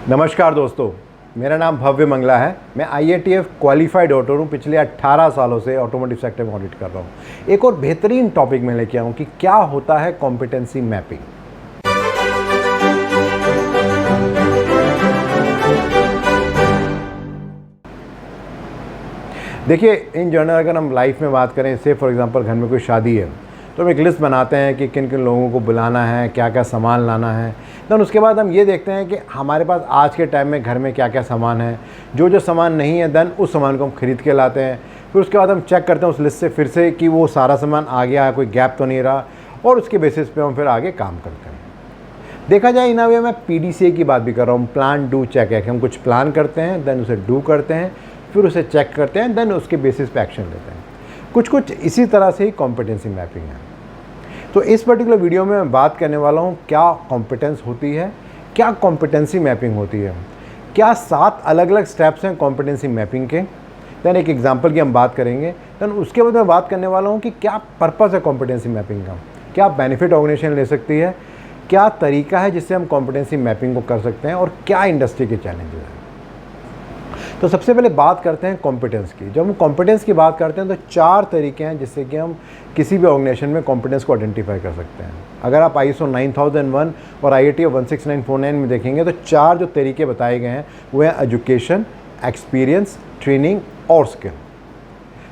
नमस्कार दोस्तों, मेरा नाम भव्य मंगला है। मैं IATF क्वालिफाइड ऑडिटर हूँ। पिछले 18 सालों से ऑटोमोटिव सेक्टर में ऑडिट कर रहा हूँ। एक और बेहतरीन टॉपिक में लेके आऊँ कि क्या होता है कॉम्पिटेंसी मैपिंग। देखिए, इन जनरल अगर हम लाइफ में बात करें, से फॉर एग्जांपल घर में कोई शादी है तो हम एक लिस्ट बनाते हैं कि किन किन लोगों को बुलाना है, क्या क्या सामान लाना है। देन उसके बाद हम ये देखते हैं कि हमारे पास आज के टाइम में घर में क्या क्या सामान है। जो सामान नहीं है देन उस सामान को हम खरीद के लाते हैं। फिर उसके बाद हम चेक करते हैं उस लिस्ट से फिर से कि वो सारा सामान आ गया है, कोई गैप तो नहीं रहा, और उसके बेसिस पे हम फिर आगे काम करते हैं। देखा जाए इन वे मैं PDCA की बात भी कर रहा हूँ, प्लान डू चेक है कि हम कुछ प्लान करते हैं, देन उसे डू करते हैं, फिर उसे चेक करते हैं, देन उसके बेसिस पे एक्शन लेते हैं। कुछ इसी तरह से ही कॉम्पिटेंसी मैपिंग है। तो इस पर्टिकुलर वीडियो में मैं बात करने वाला हूँ क्या कॉम्पिटेंस होती है, क्या कॉम्पिटेंसी मैपिंग होती है, क्या 7 अलग अलग स्टेप्स हैं कॉम्पिटेंसी मैपिंग के। देन एक एग्जांपल की हम बात करेंगे। देन उसके बाद मैं बात करने वाला हूँ कि क्या पर्पस है कॉम्पिटेंसी मैपिंग का, क्या बेनिफिट ऑर्गेनाइजेशन ले सकती है, क्या तरीका है जिससे हम कॉम्पिटेंसी मैपिंग को कर सकते हैं, और क्या इंडस्ट्री के चैलेंजेस हैं। तो सबसे पहले बात करते हैं कॉम्पिटेंस की। जब हम कॉम्पिटेंस की बात करते हैं तो 4 तरीके हैं जिससे कि हम किसी भी ऑर्गेनाइजेशन में कॉम्पिटेंस को आइडेंटिफाई कर सकते हैं। अगर आप ISO 9001 और IATF 16949 में देखेंगे तो 4 जो तरीके बताए गए हैं वो हैं एजुकेशन, एक्सपीरियंस, ट्रेनिंग और स्किल।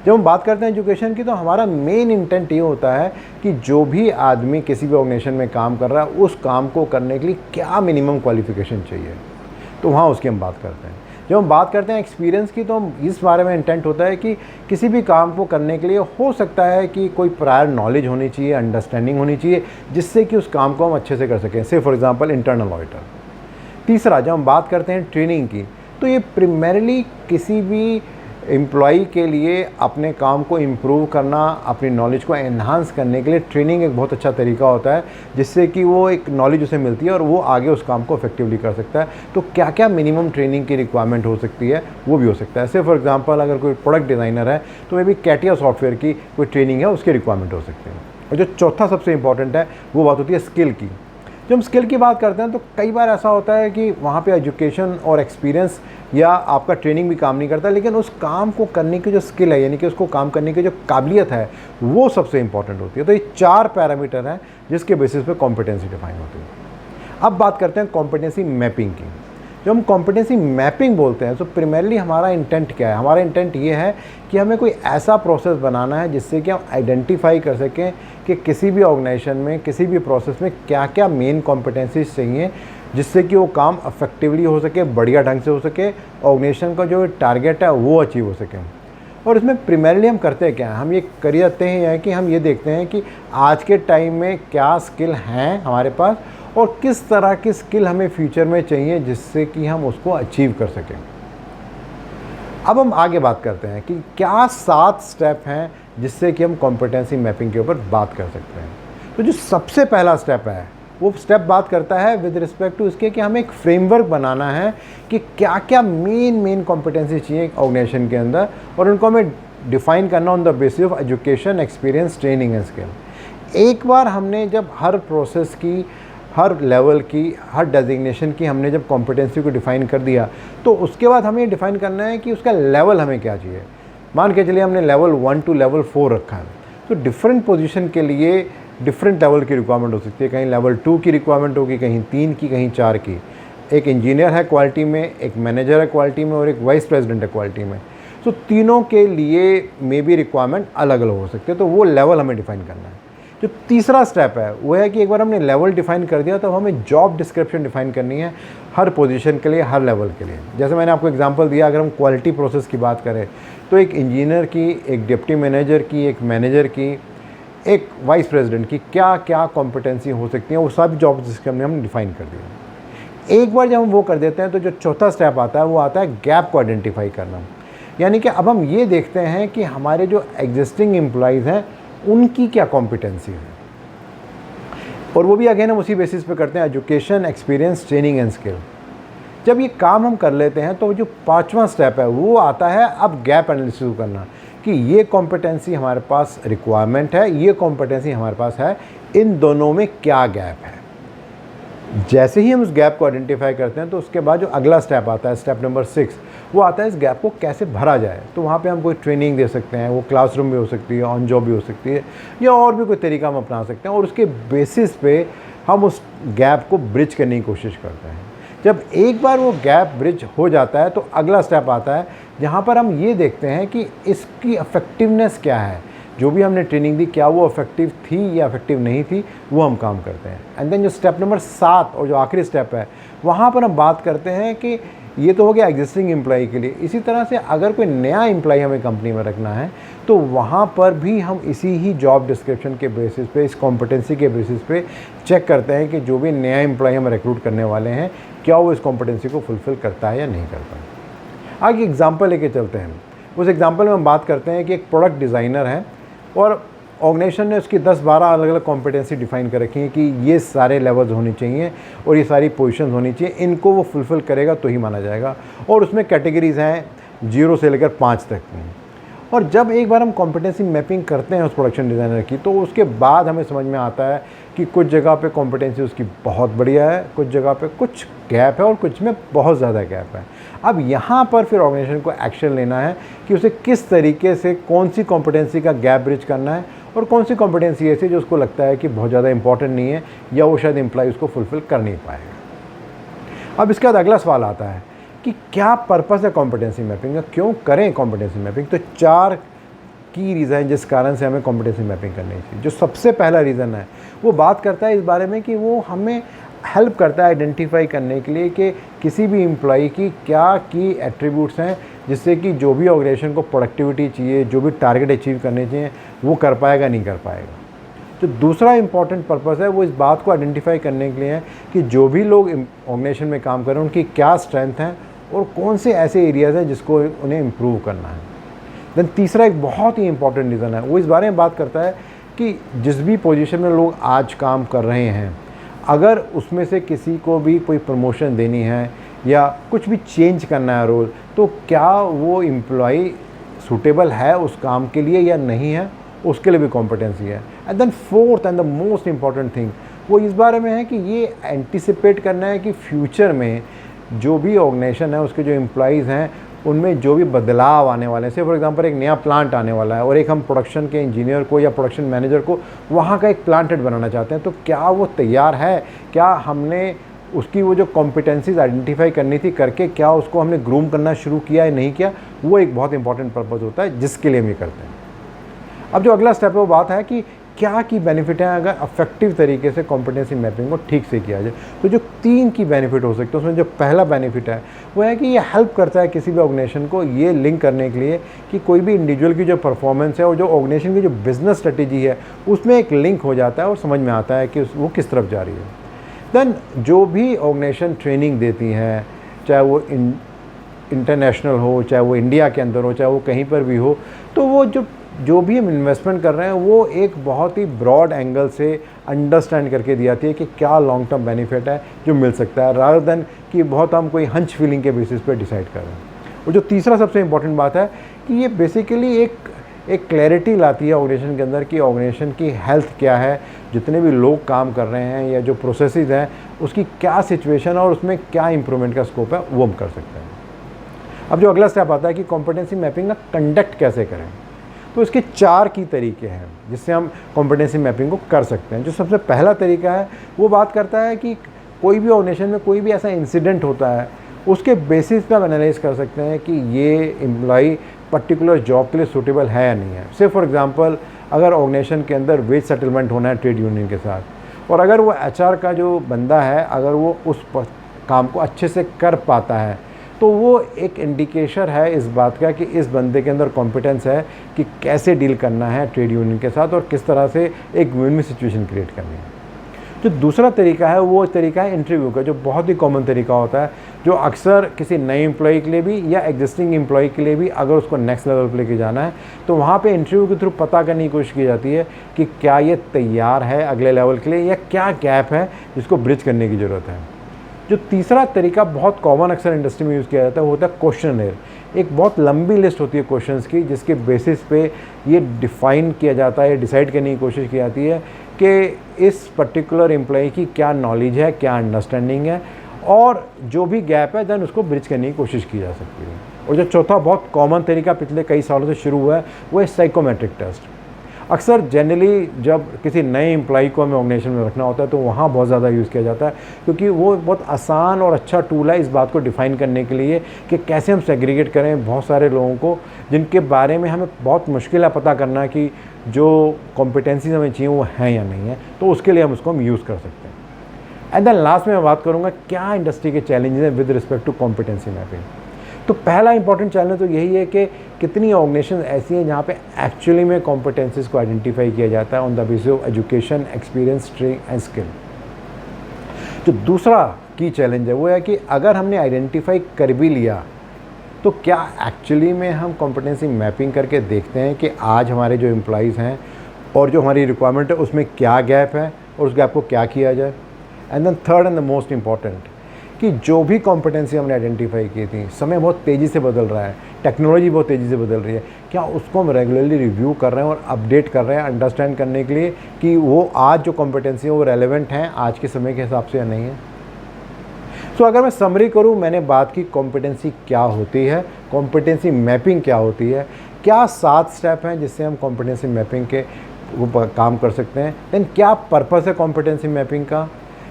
जब हम बात करते हैं एजुकेशन की तो हमारा मेन इंटेंट ये होता है कि जो भी आदमी किसी भी ऑर्गेनाइजेशन में काम कर रहा है उस काम को करने के लिए क्या मिनिमम क्वालिफिकेशन चाहिए, तो वहाँ उसकी हम बात करते हैं। जब हम बात करते हैं एक्सपीरियंस की तो हम इस बारे में इंटेंट होता है कि किसी भी काम को करने के लिए हो सकता है कि कोई प्रायर नॉलेज होनी चाहिए, अंडरस्टैंडिंग होनी चाहिए, जिससे कि उस काम को हम अच्छे से कर सकें। से फॉर एग्जांपल इंटरनल ऑडिटर। तीसरा, जब हम बात करते हैं ट्रेनिंग की तो ये प्राइमरीली किसी भी एम्प्लॉई के लिए अपने काम को इम्प्रूव करना, अपनी नॉलेज को एनहांस करने के लिए ट्रेनिंग एक बहुत अच्छा तरीका होता है, जिससे कि वो एक नॉलेज उसे मिलती है और वो आगे उस काम को इफेक्टिवली कर सकता है। तो क्या क्या मिनिमम ट्रेनिंग की रिक्वायरमेंट हो सकती है वो भी हो सकता है। जैसे फॉर एग्जांपल अगर कोई प्रोडक्ट डिज़ाइनर है तो मे बी कैटिया सॉफ्टवेयर की कोई ट्रेनिंग है, उसकी रिक्वायरमेंट हो सकती है। और जो चौथा सबसे इंपॉर्टेंट है वो बात होती है स्किल की। जब हम स्किल की बात करते हैं तो कई बार ऐसा होता है कि वहाँ पे एजुकेशन और एक्सपीरियंस या आपका ट्रेनिंग भी काम नहीं करता, लेकिन उस काम को करने की जो स्किल है, यानी कि उसको काम करने की जो काबिलियत है, वो सबसे इंपॉर्टेंट होती है। तो ये 4 पैरामीटर हैं जिसके बेसिस पे कॉम्पिटेंसी डिफाइन होती है। अब बात करते हैं कॉम्पिटेंसी मैपिंग की। जब हम कॉम्पिटेंसी मैपिंग बोलते हैं तो प्राइमरीली हमारा इंटेंट क्या है। हमारा इंटेंट ये है कि हमें कोई ऐसा प्रोसेस बनाना है जिससे कि हम आइडेंटिफाई कर सकें कि किसी भी ऑर्गेनाइजेशन में, किसी भी प्रोसेस में क्या क्या मेन कॉम्पिटेंसीज चाहिए, जिससे कि वो काम इफेक्टिवली हो सके, बढ़िया ढंग से हो सके, ऑर्गेनाइजेशन का जो टारगेट है वो अचीव हो सके। और इसमें प्राइमरीली हम करते क्या हैं, हम ये कर जाते हैं कि हम ये देखते हैं कि आज के टाइम में क्या स्किल हैं हमारे पास और किस तरह की स्किल हमें फ्यूचर में चाहिए जिससे कि हम उसको अचीव कर सकें। अब हम आगे बात करते हैं कि क्या 7 स्टेप हैं जिससे कि हम कॉम्पिटेंसी मैपिंग के ऊपर बात कर सकते हैं। तो जो सबसे पहला स्टेप है वो स्टेप बात करता है विद रिस्पेक्ट टू इसके कि हमें एक फ्रेमवर्क बनाना है कि क्या क्या मेन कॉम्पिटेंसी चाहिए ऑर्गेनाइजेशन के अंदर, और उनको हमें डिफाइन करना on the basis of education, experience, training and skill. एक बार हमने जब हर प्रोसेस की, हर लेवल की, हर डेजिग्नेशन की हमने जब कॉम्पिटेंसी को डिफ़ाइन कर दिया तो उसके बाद हमें डिफ़ाइन करना है कि उसका लेवल हमें क्या चाहिए। मान के चलिए हमने लेवल 1 to लेवल 4 रखा है, तो डिफरेंट पोजीशन के लिए डिफरेंट लेवल की रिक्वायरमेंट हो सकती है। कहीं लेवल 2 की रिक्वायरमेंट होगी, कहीं 3 की, कहीं 4 की। एक इंजीनियर है क्वालिटी में, एक मैनेजर है क्वालिटी में और एक वाइस प्रेसिडेंट है क्वालिटी में। तो तीनों के लिए मे बी रिक्वायरमेंट अलग अलग हो सकते हैं, तो वो लेवल हमें डिफ़ाइन करना है। जो तीसरा स्टेप है वो है कि एक बार हमने लेवल डिफ़ाइन कर दिया तो हमें जॉब डिस्क्रिप्शन डिफ़ाइन करनी है हर पोजीशन के लिए, हर लेवल के लिए। जैसे मैंने आपको एग्जांपल दिया, अगर हम क्वालिटी प्रोसेस की बात करें तो एक इंजीनियर की, एक डिप्टी मैनेजर की, एक मैनेजर की, एक वाइस प्रेसिडेंट की क्या क्या कॉम्पिटेंसी हो सकती है, वो सब जॉब डिस्क्रिप्शन हमने डिफ़ाइन कर दिया। एक बार जब हम वो कर देते हैं तो जो चौथा स्टेप आता है वो आता है गैप को आइडेंटिफाई करना। यानी कि अब हम ये देखते हैं कि हमारे जो एग्जिस्टिंग एम्प्लॉयज़ हैं उनकी क्या कॉम्पिटेंसी है, और वो भी अगेन हम उसी बेसिस पे करते हैं education, experience, training and skill. जब ये काम हम कर लेते हैं तो जो 5वां स्टेप है वो आता है अब गैप एनालिसिस करना कि ये कॉम्पिटेंसी हमारे पास रिक्वायरमेंट है, ये कॉम्पिटेंसी हमारे पास है, इन दोनों में क्या गैप है। जैसे ही हम उस गैप को आइडेंटिफाई करते हैं तो उसके बाद जो अगला स्टेप आता है, स्टेप नंबर 6, वो आता है इस गैप को कैसे भरा जाए। तो वहाँ पे हम कोई ट्रेनिंग दे सकते हैं, वो क्लासरूम भी हो सकती है, ऑन जॉब भी हो सकती है, या और भी कोई तरीका हम अपना सकते हैं, और उसके बेसिस पे हम उस गैप को ब्रिज करने की कोशिश करते हैं। जब एक बार वो गैप ब्रिज हो जाता है तो अगला स्टेप आता है जहाँ पर हम ये देखते हैं कि इसकी इफ़ेक्टिवनेस क्या है, जो भी हमने ट्रेनिंग दी क्या वो इफेक्टिव थी या इफेक्टिव नहीं थी, वो हम काम करते हैं। एंड देन जो स्टेप नंबर 7 और जो आखिरी स्टेप है, वहाँ पर हम बात करते हैं कि ये तो हो गया एग्जिस्टिंग एम्प्लॉई के लिए। इसी तरह से अगर कोई नया एम्प्लॉई हमें कंपनी में रखना है तो वहाँ पर भी हम इसी ही जॉब डिस्क्रिप्शन के बेसिस पे, इस कॉम्पिटेंसी के बेसिस पे चेक करते हैं कि जो भी नया एम्प्लॉई हम रिक्रूट करने वाले हैं क्या वो इस कॉम्पिटेंसी को फुलफ़िल करता है या नहीं करता है। आगे एग्जाम्पल लेके चलते हैं। उस एग्जाम्पल में हम बात करते हैं कि एक प्रोडक्ट डिज़ाइनर है और ऑर्गेनाइजेशन ने उसकी 10-12 अलग अलग कॉम्पिटेंसी डिफ़ाइन कर रखी है कि ये सारे लेवल्स होनी चाहिए और ये सारी पोजीशंस होनी चाहिए, इनको वो फुलफ़िल करेगा तो ही माना जाएगा। और उसमें कैटेगरीज़ हैं 0 से लेकर 5 तक की। और जब एक बार हम कॉम्पिटेंसी मैपिंग करते हैं उस प्रोडक्शन डिज़ाइनर की, तो उसके बाद हमें समझ में आता है कि कुछ जगह पे कॉम्पिटेंसी उसकी बहुत बढ़िया है, कुछ जगह पे कुछ गैप है और कुछ में बहुत ज़्यादा गैप है। अब यहाँ पर फिर ऑर्गेनाइजेशन को एक्शन लेना है कि उसे किस तरीके से कौन सी कॉम्पिटेंसी का गैप ब्रिज करना है और कौन सी कॉम्पिटेंसी ऐसी जो उसको लगता है कि बहुत ज़्यादा इंपॉर्टेंट नहीं है या वो शायद एम्प्लॉय उसको फुलफ़िल कर नहीं पाएगा। अब इसके बाद अगला सवाल आता है कि क्या पर्पस है कॉम्पिटेंसी मैपिंग का, क्यों करें कॉम्पिटेंसी मैपिंग। तो 4 की रीज़न जिस कारण से हमें कॉम्पिटेंसी मैपिंग करनी चाहिए। जो सबसे पहला रीज़न है वो बात करता है इस बारे में कि वो हमें हेल्प करता है आइडेंटिफाई करने के लिए कि किसी भी एम्प्लॉय की क्या की एट्रीब्यूट्स हैं जिससे कि जो भी ऑर्गेनाइजेशन को प्रोडक्टिविटी चाहिए, जो भी टारगेट अचीव करने चाहिए, वो कर पाएगा नहीं कर पाएगा। तो दूसरा इंपॉर्टेंट पर्पस है वो इस बात को आइडेंटिफाई करने के लिए है कि जो भी लोग ऑर्गेनाइजेशन में काम कर रहे हैं उनकी क्या स्ट्रेंथ है और कौन से ऐसे एरियाज़ हैं जिसको उन्हें इम्प्रूव करना है। देन तीसरा एक बहुत ही इंपॉर्टेंट रीज़न है वो इस बारे में बात करता है कि जिस भी पोजीशन में लोग आज काम कर रहे हैं, अगर उसमें से किसी को भी कोई प्रमोशन देनी है या कुछ भी चेंज करना है रोल, तो क्या वो एम्प्लॉय सूटेबल है उस काम के लिए या नहीं है, उसके लिए भी कॉम्पिटेंसी है। And then fourth and the most important thing वो इस बारे में है कि ये एंटिसिपेट करना है कि फ्यूचर में जो भी ऑर्गेनाइजेशन है उसके जो एम्प्लॉयज़ हैं उनमें जो भी बदलाव आने वाले हैं। से फॉर एग्जांपल एक नया प्लांट आने वाला है और एक हम प्रोडक्शन के इंजीनियर को या प्रोडक्शन मैनेजर को वहाँ का एक प्लांट हेड बनाना चाहते हैं, तो क्या वो तैयार है, क्या हमने उसकी वो जो कॉम्पिटेंसीज आइडेंटिफाई करनी थी करके क्या उसको हमने ग्रूम करना शुरू किया है नहीं किया। वो एक बहुत इंपॉर्टेंट पर्पज़ होता है जिसके लिए हम ये करते हैं। अब जो अगला स्टेप है वो बात है कि क्या की बेनिफिट है अगर अफेक्टिव तरीके से कॉम्पिटेंसी मैपिंग को ठीक से किया जाए। तो जो 3 की बेनिफिट हो सकते हैं उसमें जो पहला बेनिफिट है वो है कि ये हेल्प करता है किसी भी ऑर्गेनाइजेशन को ये लिंक करने के लिए कि कोई भी इंडिविजुअल की जो परफॉर्मेंस है और जो ऑर्गेनाइजेशन की जो बिजनेस स्ट्रेटेजी है उसमें एक लिंक हो जाता है और समझ में आता है कि वो किस तरफ जा रही है। देन जो भी ऑर्गेनाइजेशन ट्रेनिंग देती हैं, चाहे वो इंटरनेशनल हो, चाहे वो इंडिया के अंदर हो, चाहे वो कहीं पर भी हो, तो वो जो भी हम इन्वेस्टमेंट कर रहे हैं वो एक बहुत ही ब्रॉड एंगल से अंडरस्टैंड करके दी जाती है कि क्या लॉन्ग टर्म बेनिफिट है जो मिल सकता है, रादर देन कि बहुत हम कोई हंच फीलिंग के बेसिस पे डिसाइड कर रहे हैं। और जो तीसरा सबसे इंपॉर्टेंट बात है कि ये बेसिकली एक क्लैरिटी लाती है ऑर्गेनाइजेशन के अंदर कि ऑर्गेनाइजेशन की हेल्थ क्या है, जितने भी लोग काम कर रहे हैं या जो प्रोसेसेस हैं उसकी क्या सिचुएशन है और उसमें क्या इंप्रूवमेंट का स्कोप है वो हम कर सकते हैं। अब जो अगला स्टेप आता है कि कॉम्पिटेंसी मैपिंग का कंडक्ट कैसे करें, तो इसके 4 की तरीके हैं जिससे हम कॉम्पिटेंसी मैपिंग को कर सकते हैं। जो सबसे पहला तरीका है वो बात करता है कि कोई भी ऑर्गेनाइजेशन में कोई भी ऐसा इंसिडेंट होता है उसके बेसिस पे हम एनालाइज कर सकते हैं कि ये एम्प्लॉय पर्टिकुलर जॉब के लिए सूटेबल है या नहीं है। से फॉर एग्जांपल अगर ऑर्गेनाइजेशन के अंदर वेज सेटलमेंट होना है ट्रेड यूनियन के साथ और अगर वो एचआर का जो बंदा है अगर वो उस काम को अच्छे से कर पाता है तो वो एक इंडिकेटर है इस बात का कि इस बंदे के अंदर कॉम्पिटेंस है कि कैसे डील करना है ट्रेड यूनियन के साथ और किस तरह से एक विन-विन सिचुएशन क्रिएट करनी है। जो दूसरा तरीका है वो तरीका है इंटरव्यू का, जो बहुत ही कॉमन तरीका होता है, जो अक्सर किसी नए एम्प्लॉय के लिए भी या एग्जिस्टिंग एम्प्लॉय के लिए भी अगर उसको नेक्स्ट लेवल पर लेके जाना है तो वहाँ पे इंटरव्यू के थ्रू पता करने की कोशिश की जाती है कि क्या ये तैयार है अगले लेवल के लिए या क्या गैप है जिसको ब्रिज करने की ज़रूरत है। जो तीसरा तरीका बहुत कॉमन अक्सर इंडस्ट्री में यूज़ किया जाता है वो होता है क्वेश्चनर। एक बहुत लंबी लिस्ट होती है क्वेश्चंस की जिसके बेसिस पे ये डिफ़ाइन किया जाता है, डिसाइड करने की कोशिश की जाती है कि इस पर्टिकुलर एम्प्लॉय की क्या नॉलेज है, क्या अंडरस्टैंडिंग है, और जो भी गैप है देन उसको ब्रिज करने की कोशिश की जा सकती है। और जो चौथा बहुत कॉमन तरीका पिछले कई सालों से शुरू हुआ है वो है साइकोमेट्रिक टेस्ट। अक्सर जनरली जब किसी नए एम्प्लॉय को हमें ऑर्गेनाइजेशन में रखना होता है तो वहाँ बहुत ज़्यादा यूज़ किया जाता है, क्योंकि वो बहुत आसान और अच्छा टूल है इस बात को डिफ़ाइन करने के लिए कि कैसे हम सेग्रीगेट करें बहुत सारे लोगों को जिनके बारे में हमें बहुत मुश्किल है पता करना कि जो कॉम्पिटेंसीज हमें चाहिए वो हैं या नहीं है, तो उसके लिए हम उसको यूज़ कर सकते हैं। एंड देन लास्ट में मैं बात करूँगा क्या इंडस्ट्री के चैलेंजेस हैं with respect to competency mapping. तो पहला इंपॉर्टेंट चैलेंज तो यही है कि कितनी ऑर्गेनाइजेशन ऐसी हैं जहाँ पे एक्चुअली में कॉम्पिटेंसीज को आइडेंटिफाई किया जाता है on the basis of education, experience, training and skill. जो दूसरा की चैलेंज है वो है कि अगर हमने आइडेंटिफाई कर भी लिया तो क्या एक्चुअली में हम कॉम्पिटेंसी मैपिंग करके देखते हैं कि आज हमारे जो एम्प्लॉइज़ हैं और जो हमारी रिक्वायरमेंट है उसमें क्या गैप है और उस गैप को क्या किया जाए। And then third and the most important कि जो भी कॉम्पिटेंसी हमने आइडेंटिफाई की थी, समय बहुत तेज़ी से बदल रहा है, टेक्नोलॉजी बहुत तेज़ी से बदल रही है, क्या उसको हम रेगुलरली रिव्यू कर रहे हैं और अपडेट कर रहे हैं अंडरस्टैंड करने के लिए कि वो आज जो कॉम्पिटेंसी है वो रेलेवेंट हैं आज के समय के हिसाब से या नहीं है। सो अगर मैं समरी करूँ, मैंने बात की कॉम्पिटेंसी क्या होती है, कॉम्पिटेंसी मैपिंग क्या होती है, क्या 7 स्टेप हैं जिससे हम कॉम्पिटेंसी मैपिंग के काम कर सकते हैं, देन क्या पर्पस है कॉम्पिटेंसी मैपिंग का,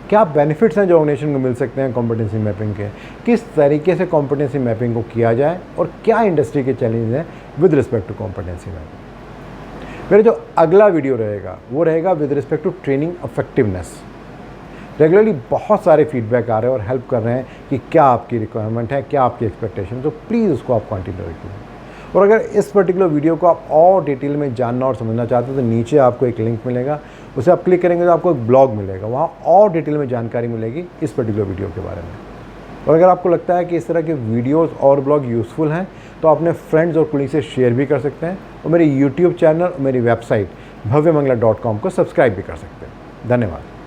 क्या बेनिफिट्स हैं जो ऑर्गेनाइजेशन को मिल सकते हैं कॉम्पिटेंसी मैपिंग के, किस तरीके से कॉम्पिटेंसी मैपिंग को किया जाए और क्या इंडस्ट्री के चैलेंज हैं with respect to competency mapping. मेरा जो अगला वीडियो रहेगा वो रहेगा with respect to training effectiveness. Regularly बहुत सारे फीडबैक आ रहे हैं और हेल्प कर रहे हैं कि क्या आपकी रिक्वायरमेंट है, क्या आपकी एक्सपेक्टेशन, तो प्लीज़ उसको आप कंटिन्यू रखिए। और अगर इस पर्टिकुलर वीडियो को आप और डिटेल में जानना और समझना चाहते हो तो नीचे आपको एक लिंक मिलेगा, उसे आप क्लिक करेंगे तो आपको एक ब्लॉग मिलेगा, वहाँ और डिटेल में जानकारी मिलेगी इस पर्टिकुलर वीडियो के बारे में। और अगर आपको लगता है कि इस तरह के वीडियोस और ब्लॉग यूज़फुल हैं तो अपने फ्रेंड्स और कोलीग से शेयर भी कर सकते हैं और मेरे यूट्यूब चैनल और मेरी वेबसाइट bhavyamangla.com को सब्सक्राइब भी कर सकते हैं। धन्यवाद।